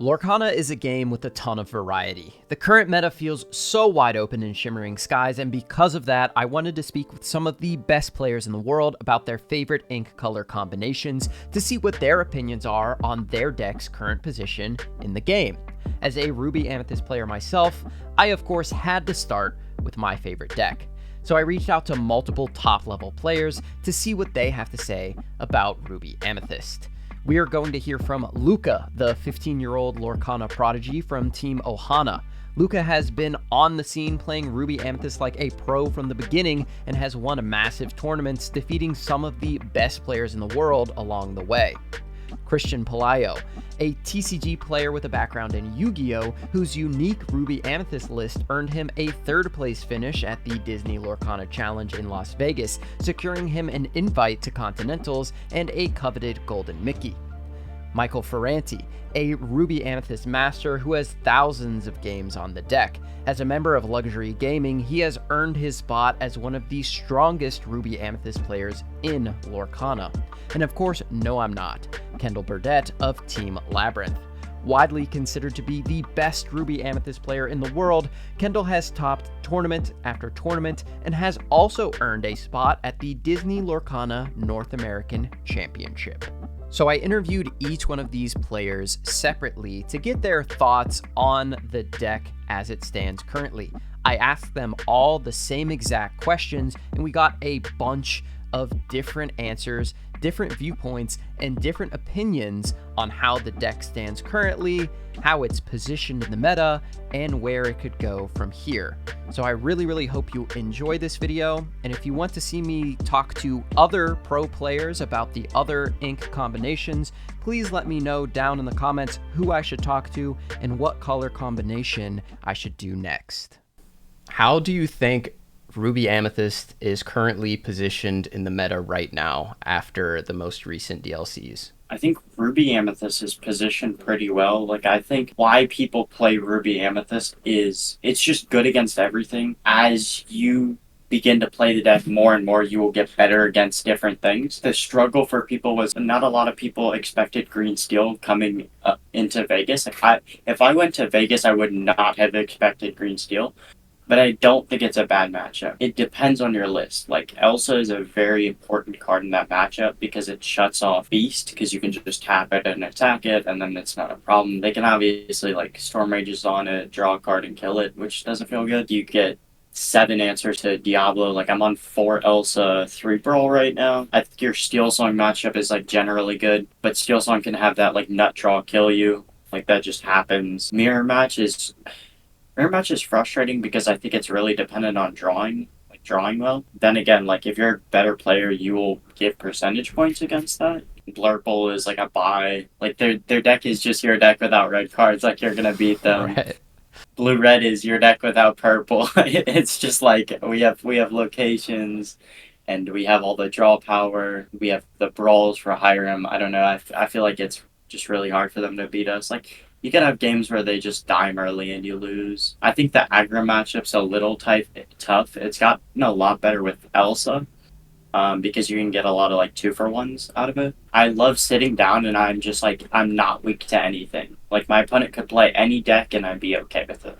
Lorcana is a game with a ton of variety. The current meta feels so wide open in Shimmering Skies, and because of that, I wanted to speak with some of the best players in the world about their favorite ink color combinations to see what their opinions are on their deck's current position in the game. As a Ruby Amethyst player myself, I of course had to start with my favorite deck. So I reached out to multiple top-level players to see what they have to say about Ruby Amethyst. We are going to hear from Luca, the 15-year-old Lorcana prodigy from Team Ohana. Luca has been on the scene playing Ruby Amethyst like a pro from the beginning and has won massive tournaments, defeating some of the best players in the world along the way. Christian Pelayo, a TCG player with a background in Yu-Gi-Oh!, whose unique Ruby Amethyst list earned him a third-place finish at the Disney Lorcana Challenge in Las Vegas, securing him an invite to Continentals and a coveted Golden Mickey. Michael Ferranti, a Ruby Amethyst master who has thousands of games on the deck. As a member of Luxury Gaming, he has earned his spot as one of the strongest Ruby Amethyst players in Lorcana. And of course, NOIMNOT, Kendall Burdett of Team Labyrinth. Widely considered to be the best Ruby Amethyst player in the world, Kendall has topped tournament after tournament and has also earned a spot at the Disney Lorcana North American Championship. So I interviewed each one of these players separately to get their thoughts on the deck as it stands currently. I asked them all the same exact questions, and we got a bunch of different answers, different viewpoints, and different opinions on how the deck stands currently, how it's positioned in the meta, and where it could go from here. So I really hope you enjoy this video, and if you want to see me talk to other pro players about the other ink combinations, please let me know down in the comments who I should talk to and what color combination I should do next. How do you think Ruby Amethyst is currently positioned in the meta right now after the most recent DLCs? I think Ruby Amethyst is positioned pretty well. Like, I think why people play Ruby Amethyst is it's just good against everything. As you begin to play the deck more and more, you will get better against different things. The struggle for people was not a lot of people expected green steel coming into Vegas. If I went to Vegas, I would not have expected green steel. But I don't think it's a bad matchup. It depends on your list. Like, Elsa is a very important card in that matchup because it shuts off Beast, because you can just tap it and attack it, and then it's not a problem. They can obviously, like, Storm Rages on it, draw a card and kill it, which doesn't feel good. You get 7 answers to Diablo. Like, I'm on 4 Elsa, 3 Brawl right now. I think your Steel Song matchup is, like, generally good, but Steel Song can have that, like, nut draw kill you. Like, that just happens. Mirror match is frustrating because I think it's really dependent on drawing well. Then again, like, if you're a better player, you will get percentage points against that. Blurple is like a buy. Like, their deck is just your deck without red cards. Like, you're gonna beat them. Right. Blue red is your deck without purple. It's just like we have locations, and we have all the draw power. We have the brawls for Hiram. I don't know. I feel like it's just really hard for them to beat us. Like, you can have games where they just dime early and you lose. I think the aggro matchup's a little tough. It's gotten a lot better with Elsa, because you can get a lot of, like, 2-for-1s out of it. I love sitting down and I'm just like, I'm not weak to anything. Like, my opponent could play any deck and I'd be okay with it.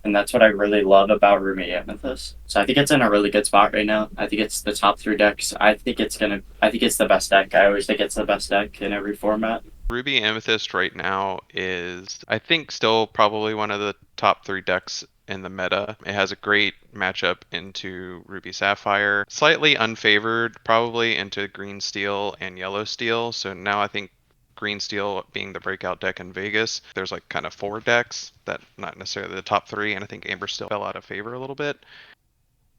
And that's what I really love about Ruby Amethyst. So I think it's in a really good spot right now. I think it's the top 3 decks. I think it's the best deck. I always think it's the best deck in every format. Ruby Amethyst right now is, I think, still probably one of the top 3 decks in the meta. It has a great matchup into Ruby Sapphire, slightly unfavored probably into Green Steel and Yellow Steel. So now I think Green Steel being the breakout deck in Vegas, there's like kind of 4 decks that not necessarily the top 3, and I think Amber still fell out of favor a little bit.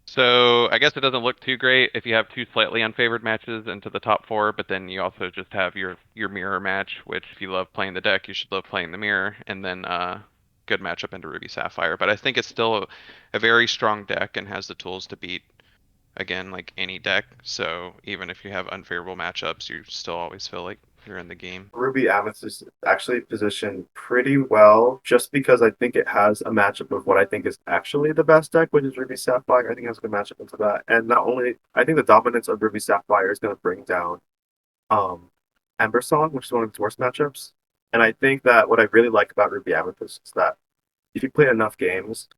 So I guess it doesn't look too great if you have 2 slightly unfavored matches into the top 4, but then you also just have your mirror match, which if you love playing the deck, you should love playing the mirror, and then good matchup into Ruby Sapphire. But I think it's still a very strong deck and has the tools to beat, again, like any deck. So even if you have unfavorable matchups, you still always feel like you're in the game. Ruby Amethyst is actually positioned pretty well just because I think it has a matchup of what I think is actually the best deck, which is Ruby Sapphire. I think it has a good matchup into that. And not only, I think the dominance of Ruby Sapphire is going to bring down Ember Song, which is one of its worst matchups. And I think that what I really like about Ruby Amethyst is that if you play enough games,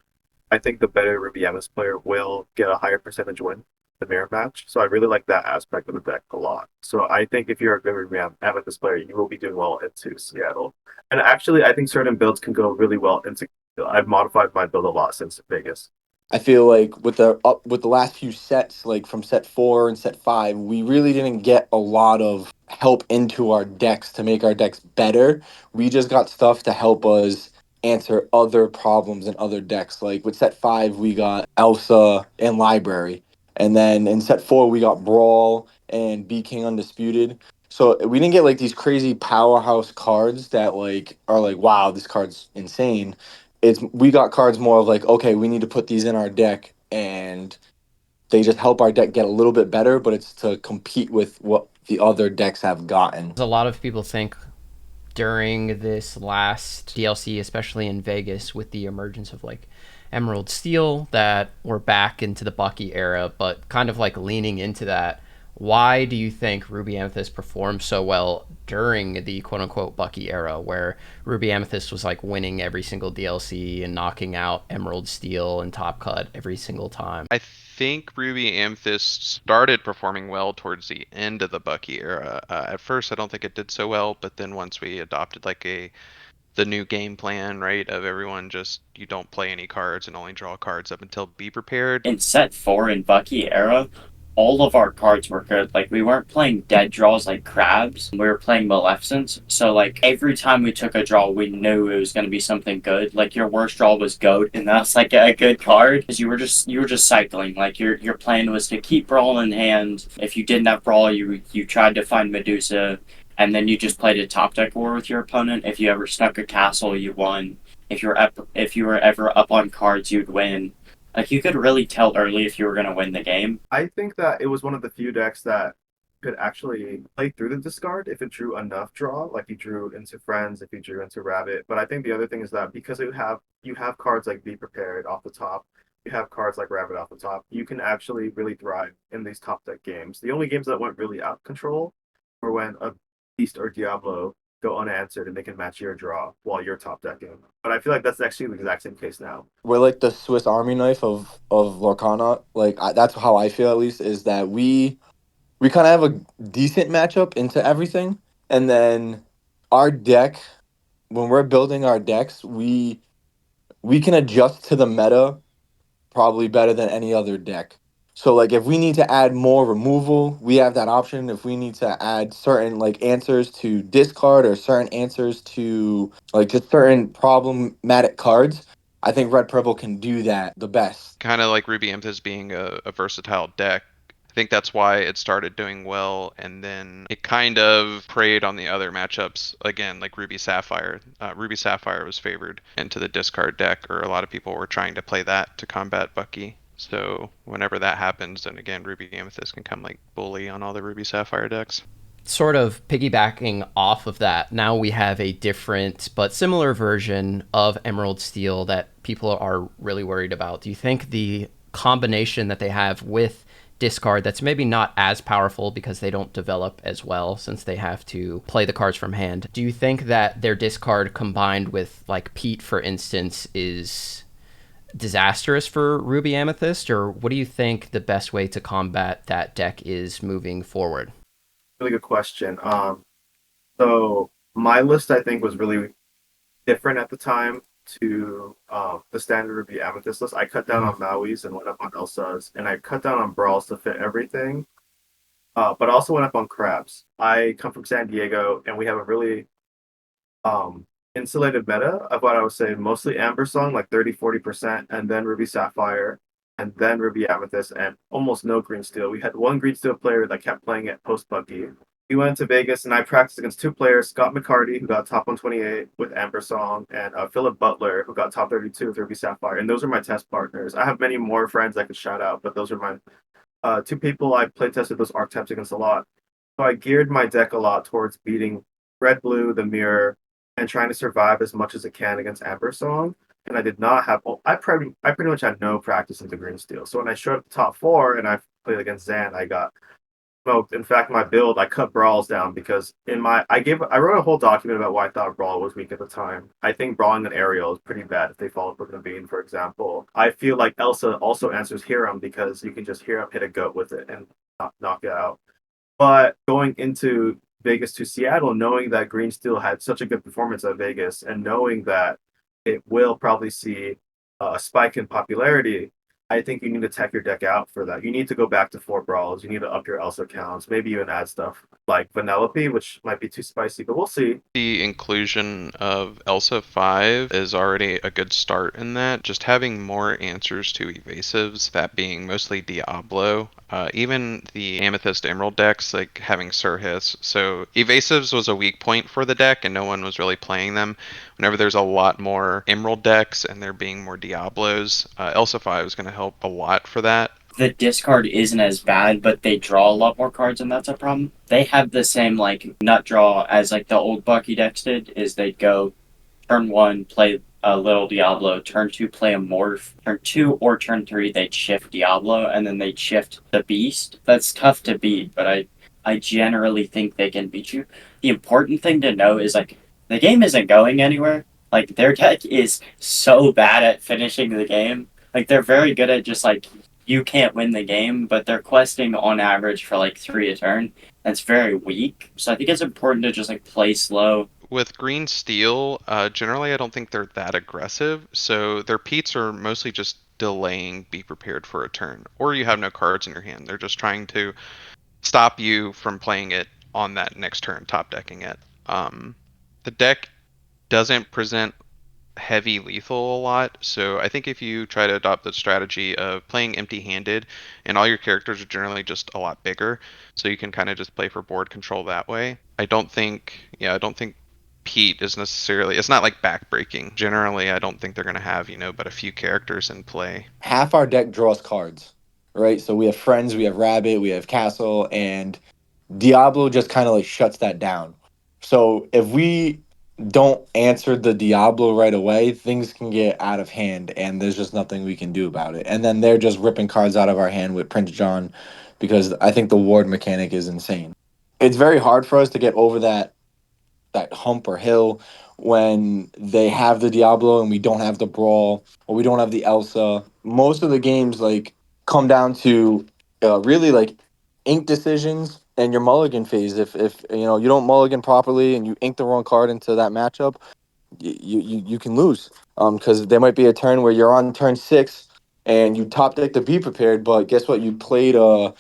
I think the better Ruby Amethyst player will get a higher percentage win the mirror match. So I really like that aspect of the deck a lot. So I think if you're a good Ruby Amethyst player, you will be doing well into Seattle. And actually, I think certain builds can go really well into. I've modified my build a lot since Vegas. I feel like with the last few sets, like from set 4 and set 5, we really didn't get a lot of help into our decks to make our decks better. We just got stuff to help us answer other problems in other decks. Like with set 5, we got Elsa and Library. And then in set 4, we got Brawl and Be King Undisputed. So we didn't get like these crazy powerhouse cards that like are like, wow, this card's insane. We got cards more of like, okay, we need to put these in our deck, and they just help our deck get a little bit better, but it's to compete with what the other decks have gotten. A lot of people think during this last DLC, especially in Vegas, with the emergence of like Emerald Steel, that we're back into the Bucky era, but kind of like leaning into that. Why do you think Ruby Amethyst performed so well during the quote unquote Bucky era, where Ruby Amethyst was like winning every single DLC and knocking out Emerald Steel and Top Cut every single time? I think Ruby Amethyst started performing well towards the end of the Bucky era. At first, I don't think it did so well, but then once we adopted like the new game plan, right, of everyone just you don't play any cards and only draw cards up until be prepared. In set 4 in Bucky era, all of our cards were good. Like, we weren't playing dead draws like crabs. We were playing Maleficents. So, like, every time we took a draw, we knew it was going to be something good. Like, your worst draw was Goat, and that's, like, a good card. Because you were just cycling. Like, your plan was to keep Brawl in hand. If you didn't have Brawl, you tried to find Medusa. And then you just played a top deck war with your opponent. If you ever snuck a castle, you won. If you were ever up on cards, you'd win. Like, you could really tell early if you were going to win the game. I think that it was one of the few decks that could actually play through the discard if it drew enough draw, like you drew into Friends, if you drew into Rabbit. But I think the other thing is that because you have cards like Be Prepared off the top, you have cards like Rabbit off the top, you can actually really thrive in these top deck games. The only games that went really out of control were when a Beast or Diablo go unanswered and they can match your draw while you're top decking. But I feel like that's actually the exact same case now. We're like the Swiss Army knife of Lorcana. Like that's how I feel, at least, is that we kind of have a decent matchup into everything, and then our deck, when we're building our decks, we can adjust to the meta probably better than any other deck. So like if we need to add more removal, we have that option. If we need to add certain like answers to discard or certain answers to like just certain problematic cards, I think Red Purple can do that the best. Kind of like Ruby Amethyst being a versatile deck. I think that's why it started doing well, and then it kind of preyed on the other matchups again, like Ruby Sapphire. Ruby Sapphire was favored into the discard deck, or a lot of people were trying to play that to combat Bucky. So whenever that happens, then again, Ruby Amethyst can come like bully on all the Ruby Sapphire decks. Sort of piggybacking off of that, now we have a different but similar version of Emerald Steel that people are really worried about. Do you think the combination that they have with discard that's maybe not as powerful because they don't develop as well since they have to play the cards from hand, do you think that their discard combined with like Pete, for instance, is disastrous for Ruby Amethyst? Or what do you think the best way to combat that deck is moving forward? Really good question. So my list I think was really different at the time to the standard Ruby Amethyst list. I cut down on Maui's and went up on Elsa's, and I cut down on Brawls to fit everything. But I also went up on Crabs. I come from San Diego, and we have a really insulated meta of what I would say mostly Amber Song, like 30-40%, and then Ruby Sapphire, and then Ruby Amethyst, and almost no Green Steel. We had one Green Steel player that kept playing it post Bucky. We went to Vegas, and I practiced against two players, Scott McCarty, who got top 128 with Amber Song, and Philip Butler, who got top 32 with Ruby Sapphire. And those are my test partners. I have many more friends I could shout out, but those are my two people I play tested those archetypes against a lot. So I geared my deck a lot towards beating Red, Blue, the Mirror, and trying to survive as much as it can against Amber Song. And I did not have, I pretty much had no practice into Green Steel. So when I showed up top 4 and I played against Zan, I got smoked. In fact, my build, I cut brawls down because I wrote a whole document about why I thought brawl was weak at the time. I think brawling an aerial is pretty bad if they follow Book of Bean, for example. I feel like Elsa also answers Hiram because you can just Hiram hit a goat with it and knock it out. But going into Vegas to Seattle, knowing that Green Steel had such a good performance at Vegas, and knowing that it will probably see a spike in popularity, I think you need to tech your deck out for that. You need to go back to 4 brawls. You need to up your Elsa counts. Maybe even add stuff like Vanellope, which might be too spicy, but we'll see. The inclusion of Elsa 5 is already a good start in that. Just having more answers to evasives, that being mostly Diablo. Even the Amethyst Emerald decks, like having Surhis. So evasives was a weak point for the deck and no one was really playing them. Whenever there's a lot more Emerald decks and there being more Diablos, Elsa 5 is going to help a lot for that. The discard isn't as bad, but they draw a lot more cards, and that's a problem. They have the same like nut draw as like the old Bucky decks did. Is they'd go turn 1, play a little Diablo, turn 2, play a Morph, turn 2 or turn 3, they'd shift Diablo, and then they'd shift the Beast. That's tough to beat, but I generally think they can beat you. The important thing to know is like the game isn't going anywhere. Like their deck is so bad at finishing the game. Like they're very good at just like you can't win the game, but they're questing on average for like 3 a turn. That's very weak. So I think it's important to just like play slow. With Green Steel, generally I don't think they're that aggressive, so their Peats are mostly just delaying be prepared for a turn. Or you have no cards in your hand. They're just trying to stop you from playing it on that next turn, top decking it. The deck doesn't present heavy lethal a lot, so I think if you try to adopt the strategy of playing empty-handed and all your characters are generally just a lot bigger, so you can kind of just play for board control that way. I don't think Pete is necessarily, it's not like backbreaking. Generally I don't think they're going to have but a few characters in play. Half our deck draws cards, right? So we have Friends, we have Rabbit, we have Castle, and Diablo just kind of like shuts that down. So if we don't answer the Diablo right away, things can get out of hand and there's just nothing we can do about it. And then they're just ripping cards out of our hand with Prince John because I think the ward mechanic is insane. It's very hard for us to get over that hump or hill when they have the Diablo and we don't have the Brawl or we don't have the Elsa. Most of the games like come down to really like ink decisions and your mulligan phase. If you don't mulligan properly and you ink the wrong card into that matchup, you can lose. Because there might be a turn where you're on turn 6 and you top deck to be prepared, but guess what? You played a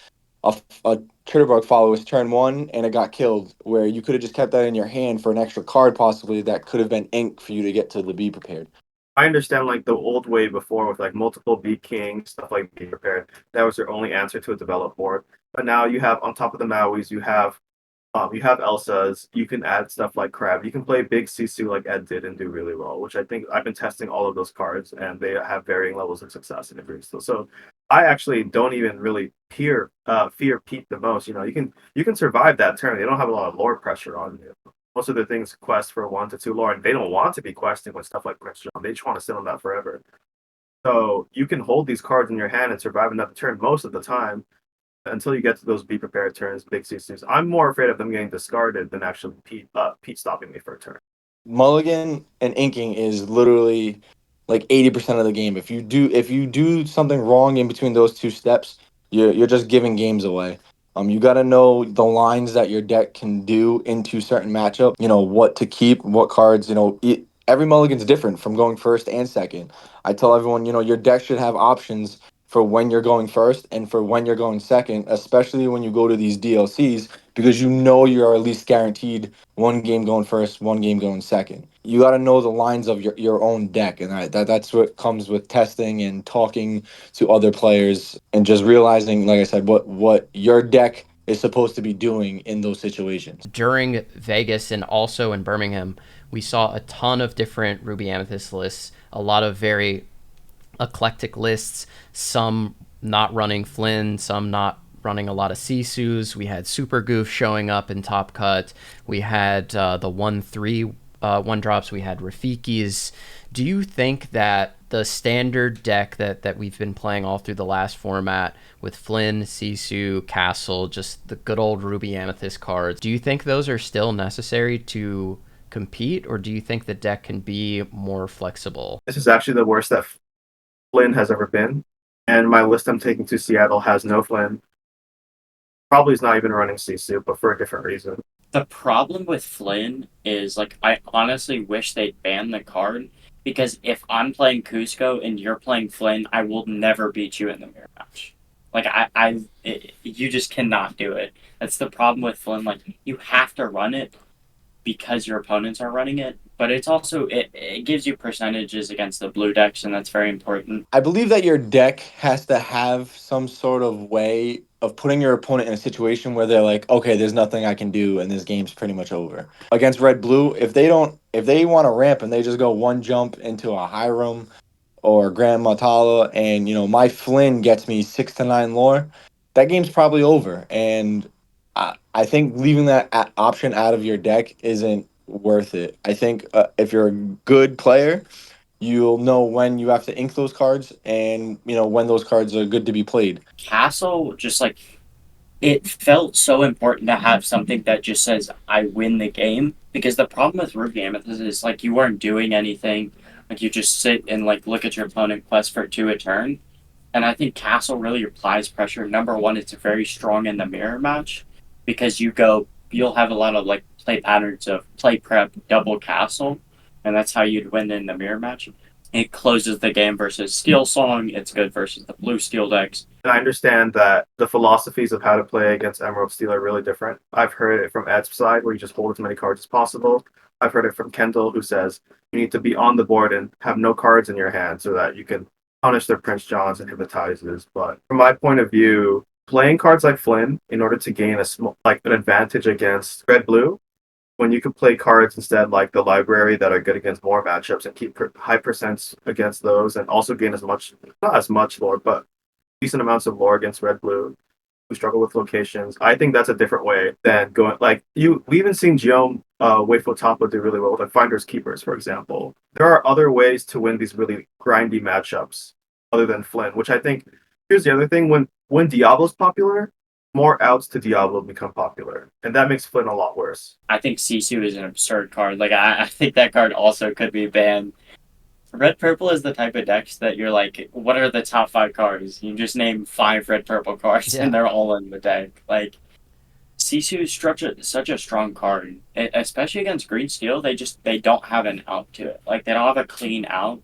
Tritterbark followers turn 1 and it got killed, where you could have just kept that in your hand for an extra card possibly that could have been ink for you to get to the be prepared. I understand like the old way before with like multiple Be King, stuff like Be Prepared. That was your only answer to a developed board. But now you have on top of the Mauis, you have Elsas. You can add stuff like Crab. You can play Big Sisu like Ed did and do really well, which I think I've been testing all of those cards and they have varying levels of success in every still. So I actually don't even really fear Pete the most. You can survive that turn. They don't have a lot of lore pressure on you. Most of the things quest for 1 to 2 lore, and they don't want to be questing with stuff like Prince John. They just want to sit on that forever. So you can hold these cards in your hand and survive another turn most of the time until you get to those Be Prepared turns, Big Sisus. I'm more afraid of them getting discarded than actually Pete stopping me for a turn. Mulligan and inking is literally like 80% of the game. If you do something wrong in between those 2 steps, you're just giving games away. You got to know the lines that your deck can do into certain matchup. What to keep, what cards. Every mulligan's different from going first and second. I tell everyone, your deck should have options for when you're going first and for when you're going second, especially when you go to these DLCs, because you're at least guaranteed 1 game going first, 1 game going second. You got to know the lines of your own deck, and that's what comes with testing and talking to other players and just realizing, like I said, what your deck is supposed to be doing in those situations. During Vegas and also in Birmingham, we saw a ton of different Ruby Amethyst lists, a lot of very eclectic lists, some not running Flynn, some not running a lot of Sisus. We had Super Goof showing up in Top Cut. We had the 1/3 1 drops. We had Rafiki's. Do you think that the standard deck that we've been playing all through the last format with Flynn, Sisu, Castle, just the good old Ruby Amethyst cards, do you think those are still necessary to compete, or do you think the deck can be more flexible? This is actually the worst that Flynn has ever been. And my list I'm taking to Seattle has no Flynn. Probably is not even running Sisu, but for a different reason. The problem with Flynn is, like, I honestly wish they'd ban the card, because if I'm playing Cusco and you're playing Flynn, I will never beat you in the mirror match. Like, you just cannot do it. That's the problem with Flynn. Like, you have to run it because your opponents are running it, but it's also, it gives you percentages against the blue decks, and that's very important. I believe that your deck has to have some sort of way of putting your opponent in a situation where they're like, okay, there's nothing I can do and this game's pretty much over. Against red blue, if they want to ramp and they just go one jump into a Hiram or Grand Matala and my Flynn gets me 6 to 9 lore, that game's probably over. And I think leaving that option out of your deck isn't worth it. I think if you're a good player, you'll know when you have to ink those cards and when those cards are good to be played. Castle, just like, it felt so important to have something that just says I win the game, because the problem with Ruby Amethyst is, like, you weren't doing anything. Like, you just sit and, like, look at your opponent quest for 2 a turn. And I think Castle really applies pressure. Number one, it's very strong in the mirror match, because you'll have a lot of, like, play patterns of play prep double Castle, and that's how you'd win in the mirror match. It closes the game versus Steel Song. It's good versus the blue Steel decks. And I understand that the philosophies of how to play against Emerald Steel are really different. I've heard it from Ed's side, where you just hold as many cards as possible. I've heard it from Kendall, who says you need to be on the board and have no cards in your hand so that you can punish their Prince Johns and Hypnotizes. But from my point of view, playing cards like Flynn in order to gain an advantage against red blue, when you can play cards instead like the library that are good against more matchups and keep high percents against those, and also gain not as much lore, but decent amounts of lore against red blue who struggle with locations. I think that's a different way than going like we even seen Geom Wayful Tapa do really well with like Finders Keepers, for example. There are other ways to win these really grindy matchups other than Flynn, which I think, here's the other thing, when Diablo's popular, more outs to Diablo become popular, and that makes Flynn a lot worse. I think Sisu is an absurd card. Like, I think that card also could be banned. Red Purple is the type of decks that you're like, what are the top 5 cards? You just name 5 Red Purple cards, and they're all in the deck. Like, Sisu is such a strong card, especially against Green Steel. They don't have an out to it. Like, they don't have a clean out.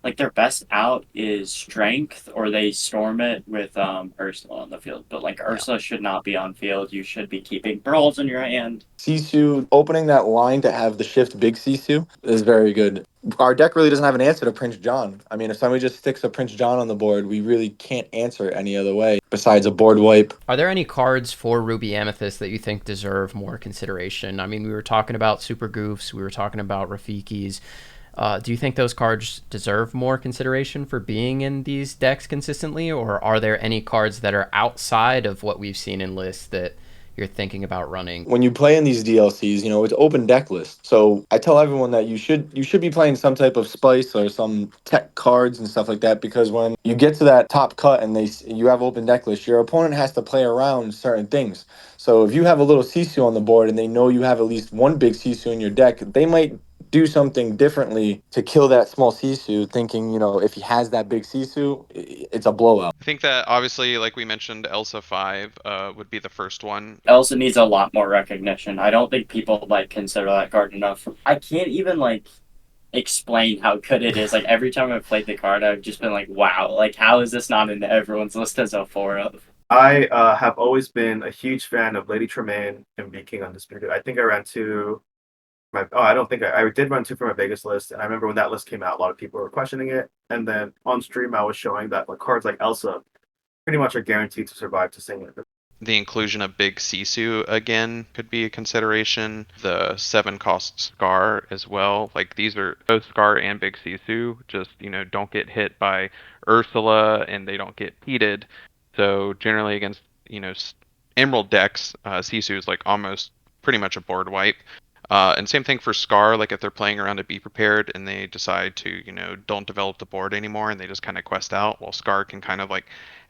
Like, their best out is Strength, or they storm it with Ursula on the field. But, like, Ursula should not be on field. You should be keeping Pearls in your hand. Sisu, opening that line to have the shift big Sisu is very good. Our deck really doesn't have an answer to Prince John. I mean, if somebody just sticks a Prince John on the board, we really can't answer it any other way besides a board wipe. Are there any cards for Ruby Amethyst that you think deserve more consideration? I mean, we were talking about Super Goofs, we were talking about Rafikis. Do you think those cards deserve more consideration for being in these decks consistently, or are there any cards that are outside of what we've seen in lists that you're thinking about running? When you play in these DLCs, it's open deck list. So I tell everyone that you should be playing some type of spice or some tech cards and stuff like that, because when you get to that top cut and you have open deck list, your opponent has to play around certain things. So if you have a little Sisu on the board and they know you have at least one big Sisu in your deck, they might do something differently to kill that small Sisu, thinking, if he has that big Sisu, it's a blowout. I think that obviously, like we mentioned, Elsa 5 would be the first one. Elsa needs a lot more recognition. I don't think people, like, consider that card enough. I can't even, like, explain how good it is. Like, every time I've played the card, I've just been like, wow, like, how is this not in everyone's list as a 4-of? I have always been a huge fan of Lady Tremaine and Be King Undisputed. I think I ran 2. I don't think I did run 2 from my Vegas list, and I remember when that list came out, a lot of people were questioning it. And then on stream, I was showing that like cards like Elsa pretty much are guaranteed to survive to Singlet. The inclusion of Big Sisu again could be a consideration. The 7-cost Scar as well. Like, these are both Scar and Big Sisu. Just, don't get hit by Ursula and they don't get heated. So generally against, Emerald decks, Sisu is like almost pretty much a board wipe. And same thing for Scar, like if they're playing around a Be Prepared and they decide to, don't develop the board anymore and they just kind of quest out, well, Scar can kind of like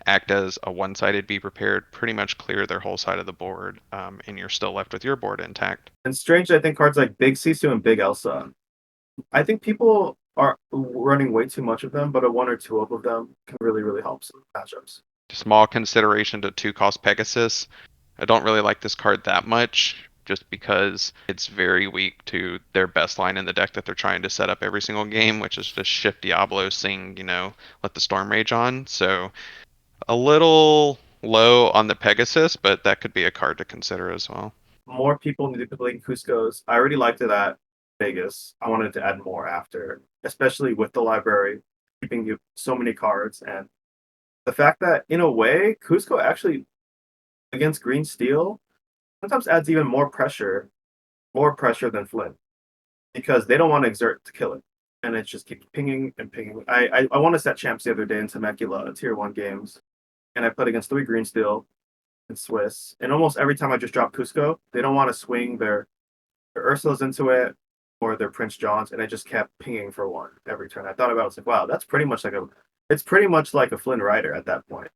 act as a one-sided Be Prepared, pretty much clear their whole side of the board, and you're still left with your board intact. And strange, I think cards like Big Sisu and Big Elsa, I think people are running way too much of them, but a one or two of them can really, really help some matchups. Small consideration to 2-cost Pegasus. I don't really like this card that much, just because it's very weak to their best line in the deck that they're trying to set up every single game, which is just shift Diablo, sing, let the Storm Rage on. So a little low on the Pegasus, but that could be a card to consider as well. More people need to be playing Cusco's. I already liked it at Vegas. I wanted to add more after, especially with the library, keeping you so many cards. And the fact that, in a way, Cusco actually, against Green Steel, sometimes adds even more pressure than Flint, because they don't want to exert to kill it. And it just keeps pinging and pinging. I won a set champs the other day in Temecula, tier 1 games, and I played against 3 Green Steel and Swiss. And almost every time I just drop Cusco, they don't want to swing their Ursulas into it or their Prince Johns, and I just kept pinging for 1 every turn. I thought about it, I was like, wow, that's pretty much like a Flynn Rider at that point.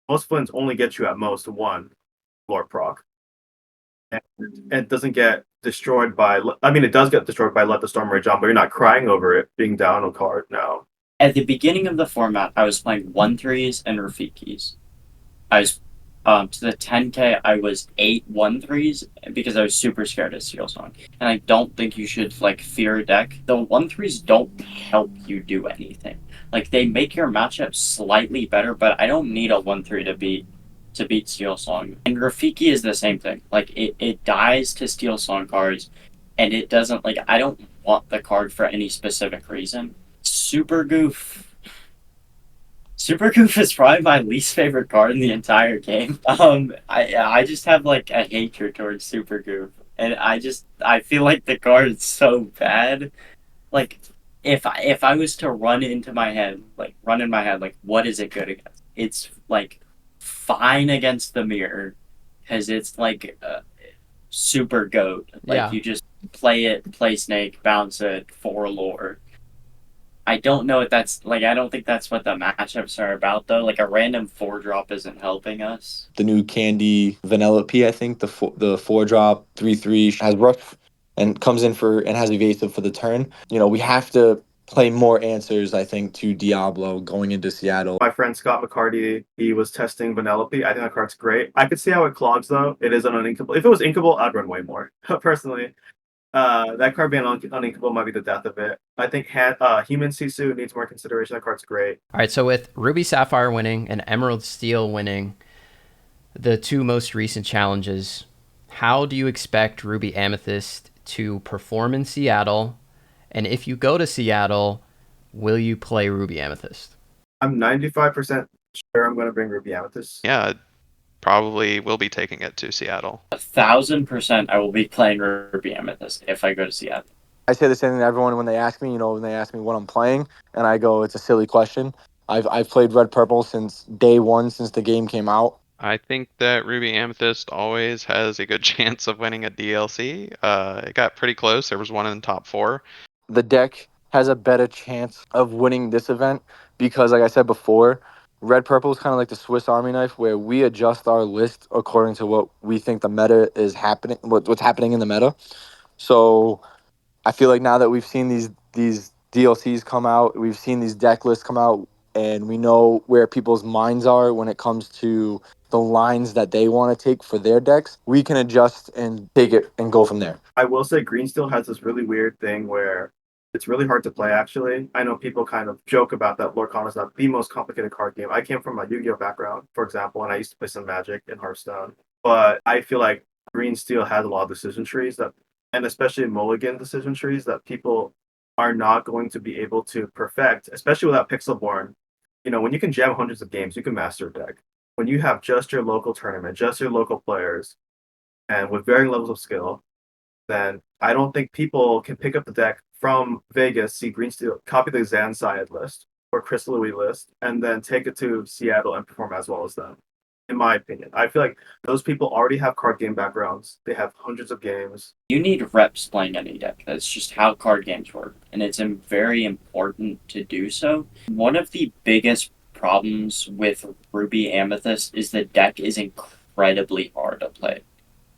Most Flynn's only get you at most 1 lore proc. And it doesn't get destroyed by, it does get destroyed by Let the Storm Rage On, but you're not crying over it being down a card now. At the beginning of the format, I was playing 1/3s and Rafikis. I was to the 10K, I was 8 1/3s because I was super scared of Steel Song. And I don't think you should fear a deck. The 1/3s don't help you do anything. They make your matchup slightly better, but I don't need a 1/3 to beat Steel Song. And Rafiki is the same thing. It dies to Steel Song cards, and it doesn't I don't want the card for any specific reason. Super Goof is probably my least favorite card in the entire game. I just have a hatred towards Super Goof, and I feel like the card is so bad. If I was to run in my head, what is it good against? It's fine against the mirror, because it's super goat. Yeah. You just play it, play snake, bounce it for lore. I don't know if that's I don't think that's what the matchups are about though. A random 4-drop isn't helping us. The new Candy Vanellope, I think, the 4-drop 3/3 has rush and comes in and has evasive for the turn. We have to play more answers, I think, to Diablo going into Seattle. My friend Scott McCarty, he was testing Vanellope. I think that card's great. I could see how it clogs though. It is an uninkable. If it was inkable, I'd run way more personally. That card being uninkable might be the death of it. I think Human Sisu needs more consideration. That card's great. All right, so with Ruby Sapphire winning and Emerald Steel winning, the 2 most recent challenges, how do you expect Ruby Amethyst to perform in Seattle? And if you go to Seattle, will you play Ruby Amethyst? I'm 95% sure I'm going to bring Ruby Amethyst. Yeah, probably will be taking it to Seattle. 1,000% I will be playing Ruby Amethyst if I go to Seattle. I say the same thing to everyone when they ask me, what I'm playing, and I go, it's a silly question. I've played Red Purple since day 1, since the game came out. I think that Ruby Amethyst always has a good chance of winning a DLC. It got pretty close. There was one in the top 4. The deck has a better chance of winning this event because, like I said before, Red Purple is kind of like the Swiss Army knife, where we adjust our list according to what we think the meta is happening, what's happening in the meta. So I feel like now that we've seen these DLCs come out, we've seen these deck lists come out, and we know where people's minds are when it comes to the lines that they want to take for their decks, we can adjust and take it and go from there. I will say Green still has this really weird thing where it's really hard to play, actually. I know people kind of joke about that Lorcana is not the most complicated card game. I came from a Yu-Gi-Oh background, for example, and I used to play some Magic in Hearthstone. But I feel like Green Steel has a lot of decision trees and especially mulligan decision trees that people are not going to be able to perfect, especially without Pixelborn. When you can jam hundreds of games, you can master a deck. When you have just your local tournament, just your local players, and with varying levels of skill, then I don't think people can pick up the deck from Vegas, see Green Steel, copy the Zancyad list or Crystal Louis list, and then take it to Seattle and perform as well as them. in my opinion. I feel like those people already have card game backgrounds. They have hundreds of games. You need reps playing any deck. That's just how card games work, and it's very important to do so. One of the biggest problems with Ruby Amethyst is the deck is incredibly hard to play.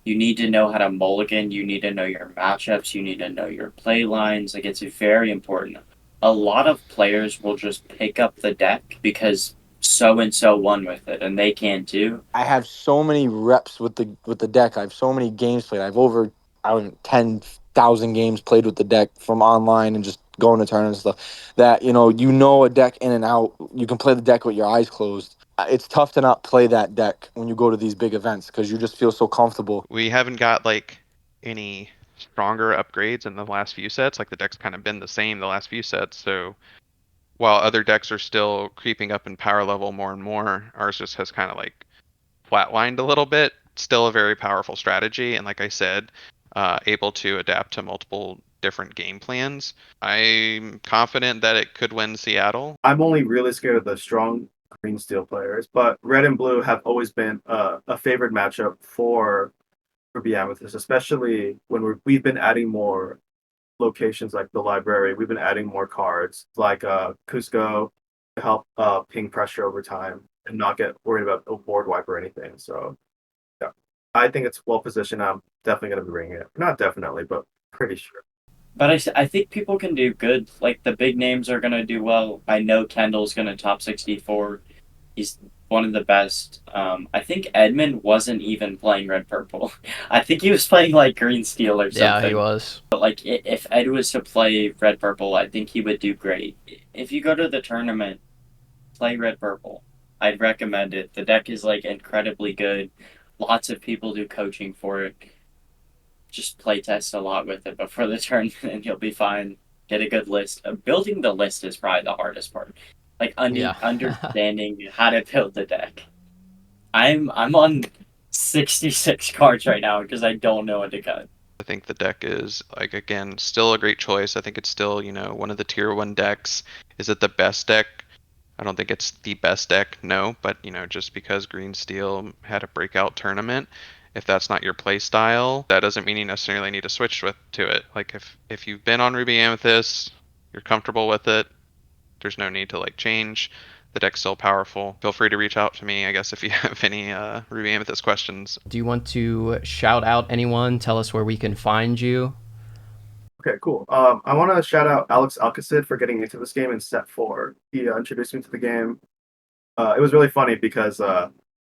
You need to know how to mulligan, you need to know your matchups, you need to know your play lines. Like, it's very important. A lot of players will just pick up the deck because so and so won with it, and they can too. I have so many reps with the deck. I have so many games played. I've over, I don't know, 10,000 games played with the deck from online and just going to tournaments and stuff. That you know a deck in and out. You can play the deck with your eyes closed. It's tough to not play that deck when you go to these big events because you just feel so comfortable. We haven't got like any stronger upgrades in the last few sets. Like the deck's kind of been the same the last few sets. So while other decks are still creeping up in power level more and more, ours just has kind of like flatlined a little bit. Still a very powerful strategy, and like I said, able to adapt to multiple different game plans. I'm confident that it could win Seattle. I'm only really scared of the strong green steel players, but red and blue have always been a favored matchup for Ruby Amethyst, especially when we've been adding more locations like the library. We've been adding more cards like Cusco to help ping pressure over time and not get worried about a board wipe or anything. So yeah, I think it's well positioned. I'm definitely going to be bringing it. Not definitely, but pretty sure. But I think people can do good. Like, the big names are going to do well. I know Kendall's going to top 64. He's one of the best. I think Edmund wasn't even playing red purple. I think he was playing like green steel or something. Yeah, he was. But like, if Ed was to play red purple, I think he would do great. If you go to the tournament, play red purple. I'd recommend it. The deck is like incredibly good. Lots of people do coaching for it. Just play test a lot with it before the tournament, and you'll be fine. Get a good list. Building the list is probably the hardest part. Like, Yeah. understanding how to build the deck. I'm on 66 cards right now because I don't know what to cut. I think the deck is, like, again, still a great choice. I think it's still, one of the tier 1 decks. Is it the best deck? I don't think it's the best deck, no, but, just because Green Steel had a breakout tournament, if that's not your play style, that doesn't mean you necessarily need to switch to it. Like, if you've been on Ruby Amethyst, you're comfortable with it, there's no need to, like, change. The deck's still powerful. Feel free to reach out to me, I guess, if you have any Ruby Amethyst questions. Do you want to shout out anyone? Tell us where we can find you. Okay, cool. I want to shout out Alex Alcacid for getting into this game in set 4. He introduced me to the game. It was really funny because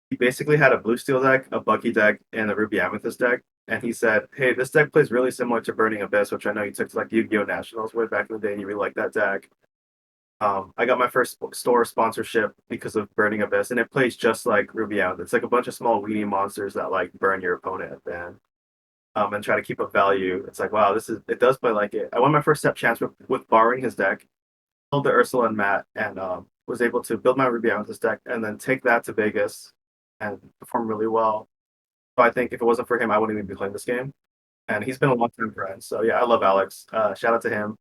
he basically had a blue steel deck, a Bucky deck, and a Ruby Amethyst deck. And he said, "Hey, this deck plays really similar to Burning Abyss, which I know you took to like Yu-Gi-Oh! Nationals way back in the day, and you really like that deck." I got my first store sponsorship because of Burning Abyss, and it plays just like Ruby Amethyst. It's like a bunch of small weenie monsters that like burn your opponent at the end. And try to keep up value. It's like, wow, it does play like it. I won my first step chance with borrowing his deck, build the Ursula and Matt, and was able to build my Ruby Amethyst deck and then take that to Vegas and perform really well. So I think if it wasn't for him, I wouldn't even be playing this game. And he's been a long time friend. So yeah, I love Alex. Shout out to him.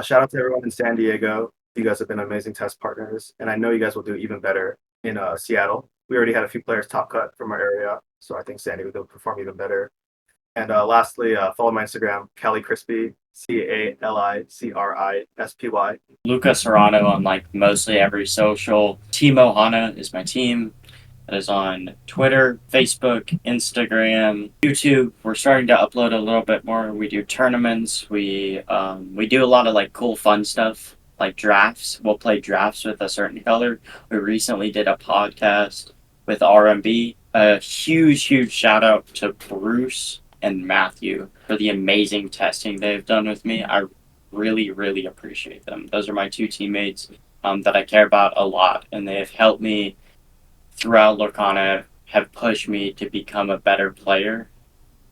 Shout out to everyone in San Diego. You guys have been amazing test partners, and I know you guys will do even better in Seattle. We already had a few players top cut from our area, so I think San Diego will perform even better. And lastly, follow my Instagram, Cali Crispy, CALICRISPY. Luca Serrano on like mostly every social. Timo Hana is my team. That is on Twitter, Facebook, Instagram, YouTube. We're starting to upload a little bit more. We do tournaments. We do a lot of like cool fun stuff, like drafts. We'll play drafts with a certain color. We recently did a podcast with RMB. A huge shout out to Bruce and Matthew for the amazing testing they've done with me. I really appreciate them. Those are my two teammates that I care about a lot, and they have helped me throughout Lorcana, have pushed me to become a better player,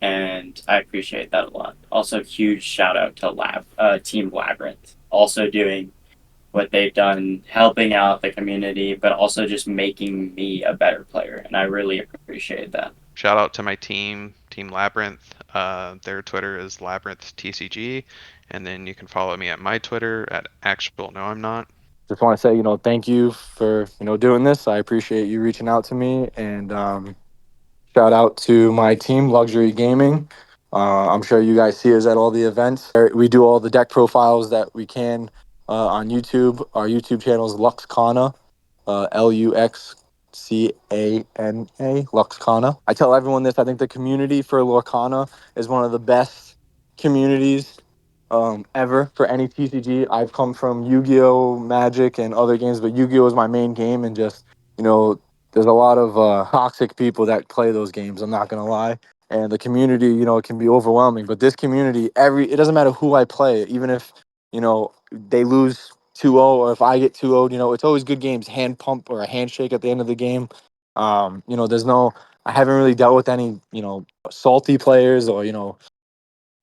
and I appreciate that a lot. Also, huge shout out to Team Labyrinth, also doing what they've done, helping out the community, but also just making me a better player, and I really appreciate that. Shout out to my team, Team Labyrinth. Their Twitter is Labyrinth TCG, and then you can follow me at my Twitter at actual NOIMNOT. just want to say, thank you for, doing this. I appreciate you reaching out to me, and shout out to my team, Luxury Gaming. I'm sure you guys see us at all the events. We do all the deck profiles that we can on YouTube. Our YouTube channel is Luxcana, Luxcana, Luxcana. I tell everyone this. I think the community for Lorcana is one of the best communities ever for any TCG. I've come from Yu-Gi-Oh, Magic, and other games, but Yu-Gi-Oh is my main game, and just there's a lot of toxic people that play those games. I'm not gonna lie, and the community, it can be overwhelming. But this community, it doesn't matter who I play, even if they lose 2-0 or if I get 2-0, it's always good games. Hand pump or a handshake at the end of the game. There's no. I haven't really dealt with any salty players or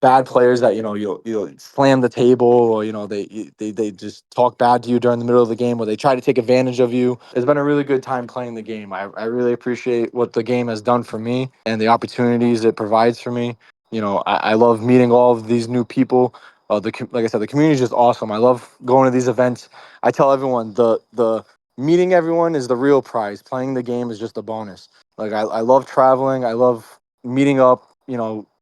bad players that you'll slam the table, or they just talk bad to you during the middle of the game, or they try to take advantage of you. It's been a really good time playing the game. I really appreciate what the game has done for me and the opportunities it provides for me. I love meeting all of these new people. Like I said, the community is just awesome. I love going to these events. I tell everyone the meeting everyone is the real prize. Playing the game is just a bonus. Like I love traveling. I love meeting up.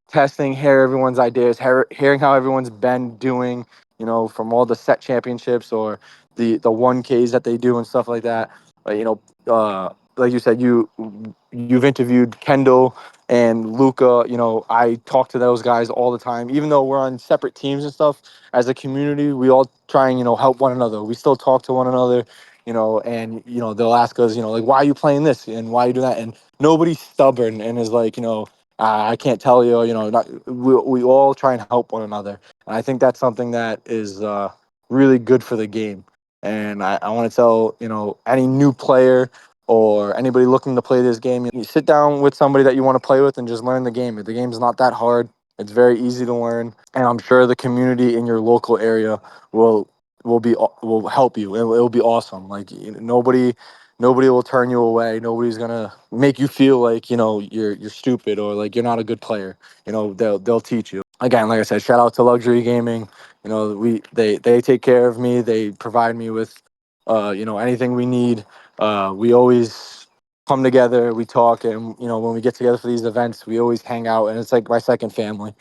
Testing, hear everyone's ideas, hearing how everyone's been doing, from all the set championships or the 1Ks that they do and stuff like that. Like you said, you've interviewed Kendall and Luca. I talk to those guys all the time, even though we're on separate teams and stuff. As a community, we all try and help one another. We still talk to one another. And they'll ask us, like, why are you playing this and why are you doing that? And nobody's stubborn and is like, I can't tell you, not, we all try and help one another. And I think that's something that is really good for the game. And I want to tell, any new player or anybody looking to play this game, you sit down with somebody that you want to play with and just learn the game. The game's not that hard. It's very easy to learn. And I'm sure the community in your local area will help you. It'll be awesome. Like nobody will turn you away. Nobody's gonna make you feel like you're stupid or like you're not a good player. They'll teach you. Again, like I said, shout out to Luxury Gaming. They take care of me. They provide me with anything we need. We always come together. We talk, and when we get together for these events, we always hang out, and it's like my second family.